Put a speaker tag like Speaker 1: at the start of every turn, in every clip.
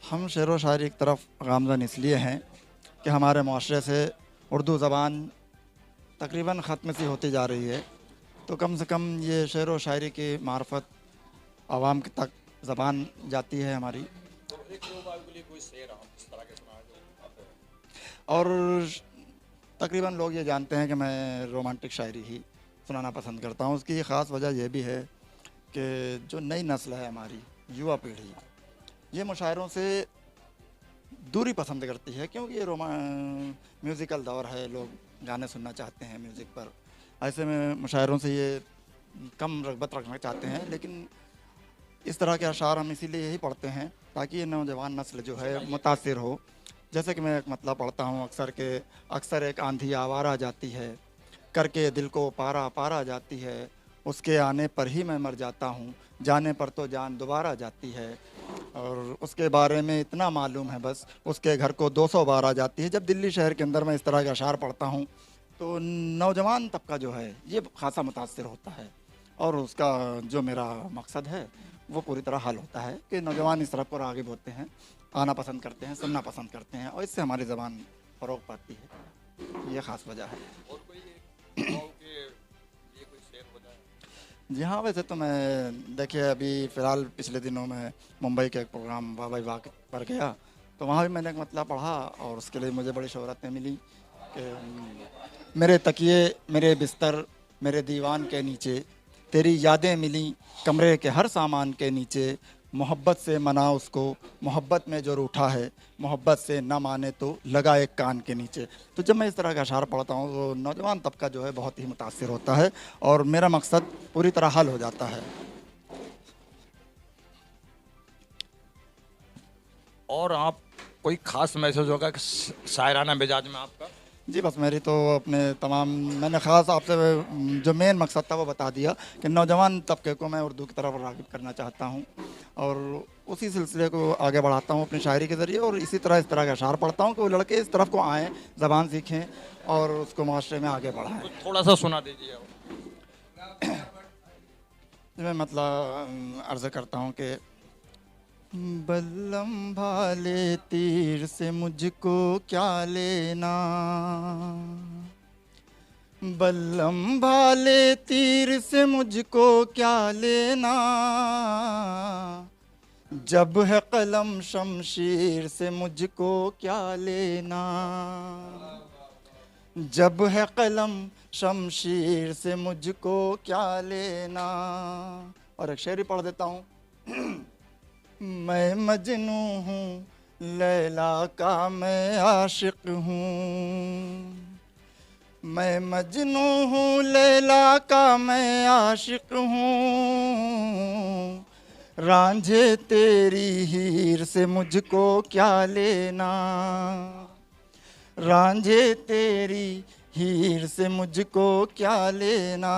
Speaker 1: हम शेर व शायरी की तरफ गामज़न इसलिए हैं कि हमारे माशरे से उर्दू ज़बान तकरीबन ख़त्म सी होती जा रही है। तो कम से कम ये शेर व शायरी की मार्फत आवाम तक ज़बान जाती है हमारी। और तकरीबन लोग ये जानते हैं कि मैं रोमांटिक शायरी ही सुनाना पसंद करता हूँ। उसकी ख़ास वजह यह भी है कि जो नई नस्ल है हमारी युवा पीढ़ी, ये मुशायरों से दूरी पसंद करती है, क्योंकि ये म्यूज़िकल दौर है, लोग गाने सुनना चाहते हैं म्यूज़िक पर। ऐसे में मुशायरों से ये कम रग़बत रखना चाहते हैं। लेकिन इस तरह के अशार हम इसीलिए यही पढ़ते हैं ताकि ये नौजवान नस्ल जो है मुतासिर हो। जैसे कि मैं एक मतलब पढ़ता हूँ अक्सर एक आंधी आवारा जाती है, करके दिल को पारा पारा जाती है, उसके आने पर ही मैं मर जाता हूँ, जाने पर तो जान दोबारा जाती है। और उसके बारे में इतना मालूम है बस, उसके घर को 200 बार आ जाती है। जब दिल्ली शहर के अंदर मैं इस तरह के अशार पढ़ता हूँ तो नौजवान तबका जो है ये खासा मुतासिर होता है। और उसका जो मेरा मकसद है वो पूरी तरह हल होता है कि नौजवान इस तरफ को राग़िब होते हैं, आना पसंद करते हैं, सुनना पसंद करते हैं, और इससे हमारी ज़बान फ़रोग़ पाती है। ये ख़ास वजह है।
Speaker 2: और कोई ये कोई शेर हो जाए?
Speaker 1: जी हाँ, वैसे तो मैं देखिए अभी फ़िलहाल पिछले दिनों में मुंबई के एक प्रोग्राम वाह भाई वाह पर गया, तो वहाँ भी मैंने एक मतलब पढ़ा और उसके लिए मुझे बड़ी शोहरतें मिली कि मेरे तकिए मेरे बिस्तर मेरे दीवान के नीचे, तेरी यादें मिली कमरे के हर सामान के नीचे, मोहब्बत से मना उसको मोहब्बत में जो रूठा है, मोहब्बत से न माने तो लगा एक कान के नीचे। तो जब मैं इस तरह का अशार पढ़ता हूँ तो नौजवान तबका जो है बहुत ही मुतासिर होता है और मेरा मकसद पूरी तरह हल हो जाता है।
Speaker 2: और आप कोई खास मैसेज होगा कि शायराना मिजाज में आपका?
Speaker 1: जी बस मेरी तो अपने तमाम मैंने ख़ास आपसे जो मेन मकसद था वो बता दिया कि नौजवान तबके को मैं उर्दू की तरफ राग़िब करना चाहता हूँ और उसी सिलसिले को आगे बढ़ाता हूँ अपनी शायरी के ज़रिए। और इसी तरह इस तरह के अशार पढ़ता हूँ कि वो लड़के इस तरफ को आएँ, ज़बान सीखें और उसको माशरे में आगे बढ़ाएँ।
Speaker 2: तो थोड़ा सा सुना दीजिए।
Speaker 1: मैं मतलब अर्ज़ करता हूँ कि बल्लम भाले तीर से मुझको क्या लेना, बल्लम भाले तीर से मुझको क्या लेना, जब है कलम शमशीर से मुझको क्या लेना, जब है कलम शमशीर से मुझको क्या लेना। और एक शेर ही पढ़ देता हूँ। मैं मजनू हूँ लैला का मैं आशिक हूँ, मैं मजनू हूँ लैला का मैं आशिक हूँ, रांझे तेरी हीर से मुझको क्या लेना, रांझे तेरी हीर से मुझको क्या लेना।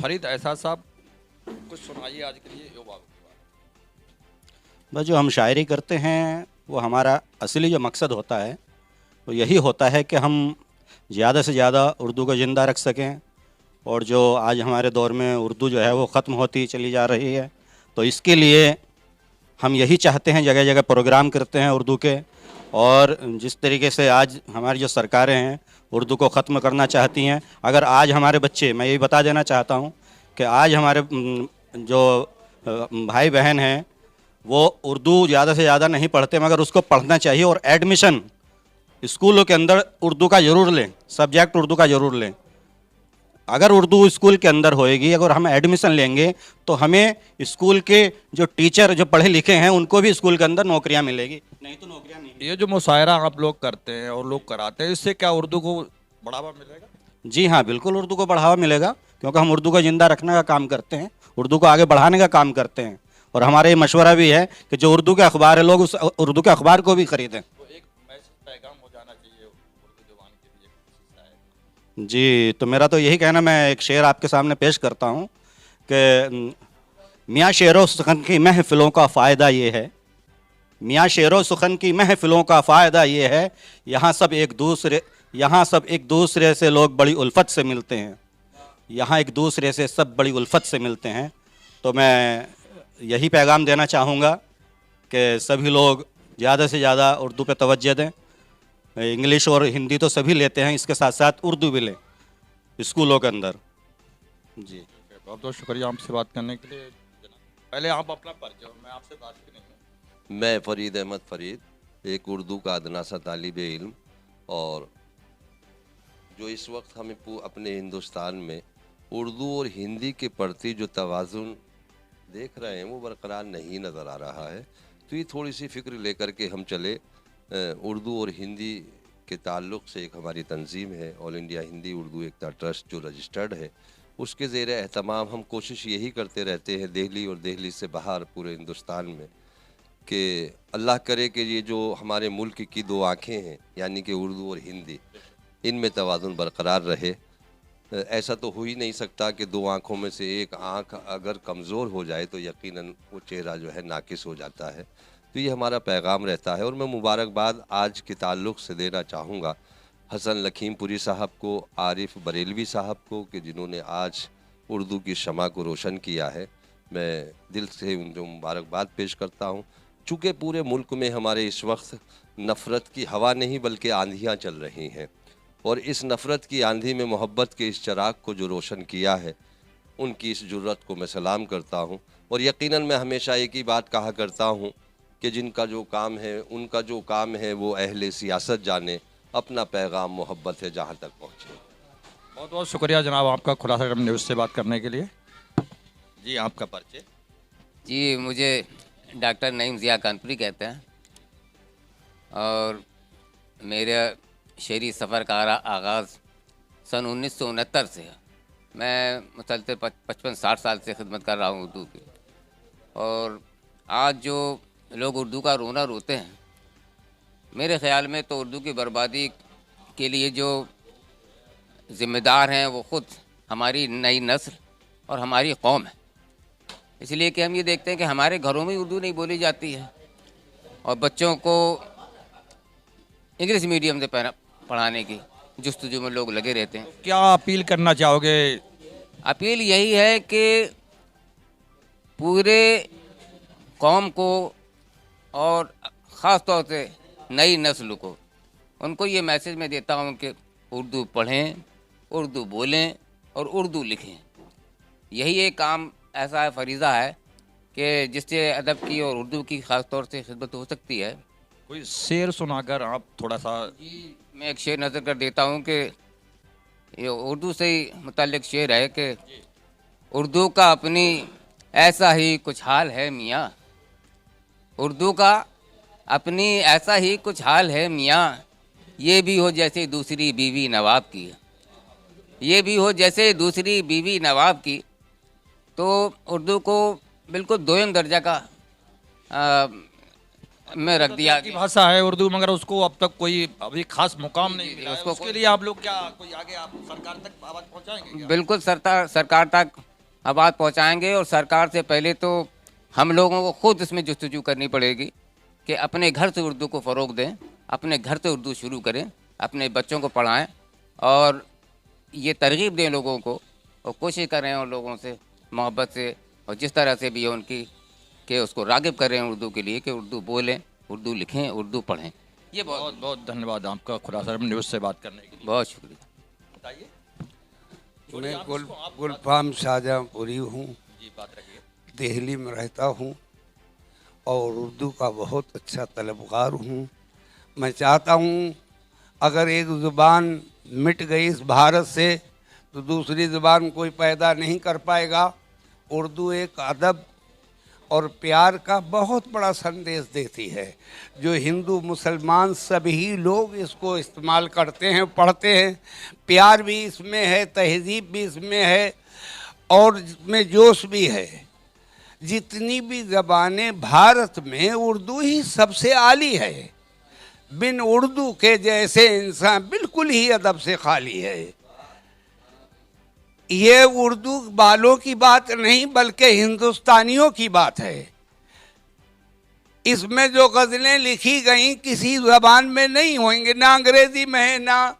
Speaker 2: फरीद एहसास साहब कुछ सुनाइए आज के लिए युवा को।
Speaker 3: बस जो हम शायरी करते हैं वो हमारा असली जो मकसद होता है वो यही होता है कि हम ज़्यादा से ज़्यादा उर्दू को ज़िंदा रख सकें। और जो आज हमारे दौर में उर्दू जो है वो ख़त्म होती चली जा रही है, तो इसके लिए हम यही चाहते हैं, जगह जगह प्रोग्राम करते हैं उर्दू के। और जिस तरीके से आज हमारी जो सरकारें हैं उर्दू को ख़त्म करना चाहती हैं, अगर आज हमारे बच्चे, मैं यही बता देना चाहता हूँ कि आज हमारे जो भाई बहन हैं वो उर्दू ज़्यादा से ज़्यादा नहीं पढ़ते, मगर उसको पढ़ना चाहिए। और एडमिशन स्कूलों के अंदर उर्दू का ज़रूर लें, सब्जेक्ट उर्दू का ज़रूर लें। अगर उर्दू स्कूल के अंदर होएगी, अगर हम एडमिशन लेंगे तो हमें स्कूल के जो टीचर जो पढ़े लिखे हैं उनको भी स्कूल के अंदर नौकरियां मिलेगी, नहीं तो नौकरियां नहीं।
Speaker 2: ये जो मुशायरा आप लोग करते हैं और लोग कराते हैं, इससे क्या उर्दू को बढ़ावा मिलेगा?
Speaker 3: जी हाँ, बिल्कुल उर्दू को बढ़ावा मिलेगा, क्योंकि हम उर्दू को ज़िंदा रखने का काम करते हैं, उर्दू को आगे बढ़ाने का काम करते हैं। और हमारा ये मशवरा भी है कि जो उर्दू के अखबार है लोग उस उर्दू के अखबार को भी ख़रीदें।
Speaker 2: तो एक मैसेज पैगाम हो जाना चाहिए उर्दू ज़ुबान के लिए किसी शायर।
Speaker 3: जी, तो मेरा तो यही कहना, मैं एक शेर आपके सामने पेश करता हूँ कि मियाँ शेरो सुखन की महफ़िलों का फ़ायदा ये है, मियाँ शेरो सुखन की महफ़िलों का फ़ायदा ये है, यहाँ सब एक दूसरे से लोग बड़ी उल्फत से मिलते हैं, यहाँ एक दूसरे से सब बड़ी उल्फत से मिलते हैं। तो मैं यही पैगाम देना चाहूँगा कि सभी लोग ज़्यादा से ज़्यादा उर्दू पे तवज्जो दें। इंग्लिश और हिंदी तो सभी लेते हैं, इसके साथ साथ उर्दू भी लें स्कूलों के अंदर। जी
Speaker 2: बहुत बहुत शुक्रिया आपसे बात करने के लिए जनाब। पहले आप अपना परिचय, मैं आपसे बात की नहीं हूँ।
Speaker 4: मैं फ़रीद अहमद फ़रीद, एक उर्दू का अदना सा तालिब इल्म, और जो इस वक्त हमें अपने हिंदुस्तान में उर्दू और हिंदी के प्रति जो तवाज़ुन देख रहे हैं वो बरकरार नहीं नज़र आ रहा है। तो ये थोड़ी सी फ़िक्र लेकर के हम चले। उर्दू और हिंदी के ताल्लुक़ से एक हमारी तंजीम है ऑल इंडिया हिंदी उर्दू एकता ट्रस्ट, जो रजिस्टर्ड है, उसके ज़ेर एहतमाम हम कोशिश यही करते रहते हैं दिल्ली और दिल्ली से बाहर पूरे हिंदुस्तान में कि अल्लाह करे कि ये जो हमारे मुल्क की दो आँखें हैं यानी कि उर्दू और हिंदी, इनमें तवाज़ुन बरकरार रहे। ऐसा तो हो ही नहीं सकता कि दो आँखों में से एक आँख अगर कमज़ोर हो जाए तो यकीनन वो चेहरा जो है नाकिस हो जाता है। तो ये हमारा पैगाम रहता है। और मैं मुबारकबाद आज के ताल्लुक़ से देना चाहूँगा हसन लखीमपुरी साहब को, आरिफ बरेलवी साहब को, कि जिन्होंने आज उर्दू की शमा को रोशन किया है। मैं दिल से उनको मुबारकबाद पेश करता हूँ। चूँकि पूरे मुल्क में हमारे इस वक्त नफ़रत की हवा नहीं बल्कि आंधियाँ चल रही हैं, और इस नफ़रत की आंधी में मोहब्बत के इस चिराग को जो रोशन किया है, उनकी इस जुर्रत को मैं सलाम करता हूँ। और यकीनन मैं हमेशा एक ही बात कहा करता हूँ कि जिनका जो काम है, उनका जो काम है वो अहले सियासत जाने, अपना पैगाम मोहब्बत है जहाँ तक पहुँचे।
Speaker 2: बहुत बहुत शुक्रिया जनाब आपका खुलासा टाइम न्यूज़ से बात करने के लिए। जी आपका परिचय।
Speaker 5: जी, मुझे डॉक्टर नईम ज़िया कानपुरी कहते हैं, और मेरा शहरी सफ़र का आगाज़ सन 1969 से है। मैं मुसलसल 55-60 साल से खिदमत कर रहा हूँ उर्दू की। और आज जो लोग उर्दू का रोना रोते हैं, मेरे ख़्याल में तो उर्दू की बर्बादी के लिए जो ज़िम्मेदार हैं वो ख़ुद हमारी नई नस्ल और हमारी कौम है। इसलिए कि हम ये देखते हैं कि हमारे घरों में उर्दू नहीं बोली जाती है और बच्चों को इंग्लिश मीडियम से पढ़ाने की जुस्तजू में लोग लगे रहते हैं।
Speaker 2: क्या अपील करना चाहोगे?
Speaker 5: अपील यही है कि पूरे कौम को और ख़ास तौर से नई नस्ल को, उनको ये मैसेज मैं देता हूँ कि उर्दू पढ़ें, उर्दू बोलें और उर्दू लिखें। यही एक काम ऐसा है, फरीज़ा है कि जिससे अदब की और उर्दू की ख़ास तौर से खिदमत हो सकती है।
Speaker 2: कोई शेर सुनाकर आप थोड़ा सा।
Speaker 5: जी, मैं एक शेर नज़र कर देता हूँ कि ये उर्दू से ही मुताल्लिक़ शेर है कि उर्दू का अपनी ऐसा ही कुछ हाल है मियाँ, उर्दू का अपनी ऐसा ही कुछ हाल है मियाँ, ये भी हो जैसे दूसरी बीवी नवाब की, ये भी हो जैसे दूसरी बीवी नवाब की। तो उर्दू को बिल्कुल दोयम दर्जा का में रख दिया।
Speaker 2: की भाषा है उर्दू, मगर उसको अब तक कोई अभी खास मुकाम नहीं मिला है।
Speaker 5: उसको
Speaker 2: उसके लिए आप लोग क्या कोई आगे आप सरकार तक आवाज़ पहुंचाएंगे क्या?
Speaker 5: बिल्कुल सरकार तक आवाज़ पहुंचाएंगे, और सरकार से पहले तो हम लोगों को खुद इसमें जुस्तजू करनी पड़ेगी कि अपने घर से उर्दू को फ़रोग़ दें, अपने घर से उर्दू शुरू करें, अपने बच्चों को पढ़ाएं और ये तरगीब दें लोगों को, और कोशिश करें उन लोगों से मोहब्बत से और जिस तरह से भी उनकी कि उसको राग़िब करें उर्दू के लिए कि उर्दू बोलें, उर्दू लिखें, उर्दू पढ़ें। ये
Speaker 2: बहुत बहुत धन्यवाद आपका खुलासा न्यूज़ से बात करने के लिए।
Speaker 5: बहुत शुक्रिया।
Speaker 2: बताइए।
Speaker 6: मैं गुलफाम शाहजहाँपुरी हूँ,
Speaker 2: जी बात रखिए।
Speaker 6: दिल्ली में रहता हूँ और उर्दू का बहुत अच्छा तलबगार हूँ। मैं चाहता हूँ अगर एक ज़ुबान मिट गई इस भारत से तो दूसरी ज़ुबान कोई पैदा नहीं कर पाएगा। उर्दू एक अदब और प्यार का बहुत बड़ा संदेश देती है, जो हिंदू मुसलमान सभी लोग इसको इस्तेमाल करते हैं, पढ़ते हैं। प्यार भी इसमें है, तहज़ीब भी इसमें है और इसमें जोश भी है। जितनी भी ज़बानें भारत में, उर्दू ही सबसे आली है। बिन उर्दू के जैसे इंसान बिल्कुल ही अदब से खाली है। ये उर्दू वालों की बात नहीं बल्कि हिंदुस्तानियों की बात है। इसमें जो गज़लें लिखी गई किसी ज़बान में नहीं होंगे, ना अंग्रेज़ी में है, ना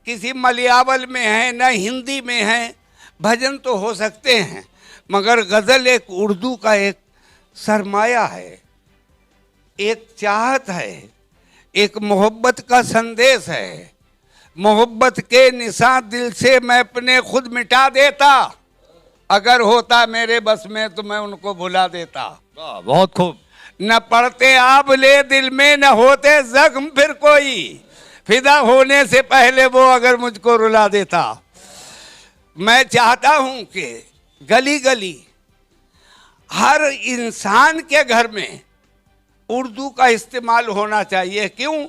Speaker 6: किसी मलयावल में है, ना हिंदी में है। भजन तो हो सकते हैं मगर गज़ल एक उर्दू का एक सरमाया है, एक चाहत है, एक मोहब्बत का संदेश है। मोहब्बत के निशान दिल से मैं अपने खुद मिटा देता, अगर होता मेरे बस में तो मैं उनको भुला देता।
Speaker 2: वाह, बहुत खूब।
Speaker 6: न पड़ते आबले दिल में, न होते जख्म फिर कोई, फिदा होने से पहले वो अगर मुझको रुला देता। मैं चाहता हूं कि गली गली हर इंसान के घर में उर्दू का इस्तेमाल होना चाहिए। क्यों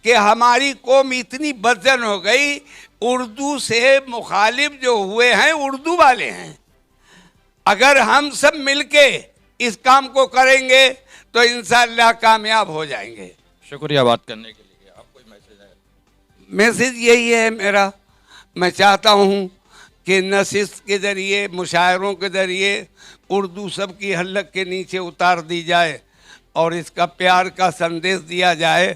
Speaker 6: कि हमारी कौम इतनी बदजन हो गई, उर्दू से मुखालिफ जो हुए हैं उर्दू वाले हैं। अगर हम सब मिलके इस काम को करेंगे तो इंशाअल्लाह कामयाब हो जाएंगे।
Speaker 2: शुक्रिया बात करने के लिए। आप कोई मैसेज है?
Speaker 6: मैसेज यही है मेरा, मैं चाहता हूँ कि नशिस्त के ज़रिए, मुशायरों के ज़रिए उर्दू सब की हल्लक के नीचे उतार दी जाए और इसका प्यार का संदेश दिया जाए,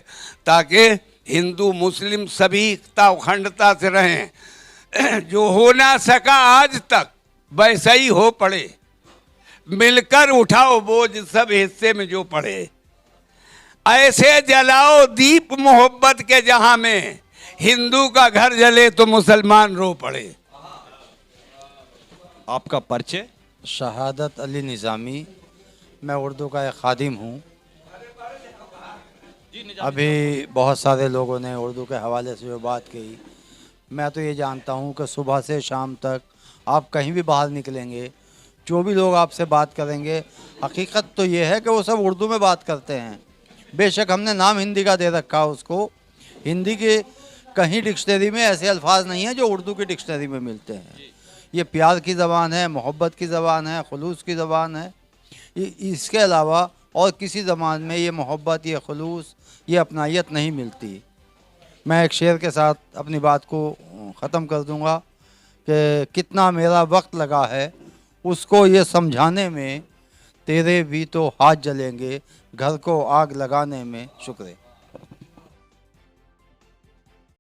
Speaker 6: ताकि हिंदू मुस्लिम सभी एकता अखंडता से रहें। जो हो ना सका आज तक वैसा ही हो पड़े, मिलकर उठाओ बोझ सब हिस्से में जो पड़े। ऐसे जलाओ दीप मोहब्बत के जहां में, हिंदू का घर जले तो मुसलमान रो पड़े।
Speaker 2: आपका परिचय?
Speaker 7: शहादत अली निज़ामी, मैं उर्दू का एक खादिम हूँ। अभी बहुत सारे लोगों ने उर्दू के हवाले से जो बात कही, मैं तो ये जानता हूँ कि सुबह से शाम तक आप कहीं भी बाहर निकलेंगे, जो भी लोग आपसे बात करेंगे, हकीकत तो ये है कि वो सब उर्दू में बात करते हैं। बेशक हमने नाम हिंदी का दे रखा उसको, हिंदी के कहीं डिक्शनरी में ऐसे अल्फाज नहीं हैं जो उर्दू की डिक्शनरी में मिलते हैं। ये प्यार की ज़बान है, मोहब्बत की ज़बान है, खुलूस की ज़बान है। इसके अलावा और किसी ज़बान में ये मोहब्बत, ये खुलूस, ये अपनायत नहीं मिलती। मैं एक शेर के साथ अपनी बात को ख़त्म कर दूंगा कि कितना मेरा वक्त लगा है उसको ये समझाने में, तेरे भी तो हाथ जलेंगे घर को आग लगाने में। शुक्रिया।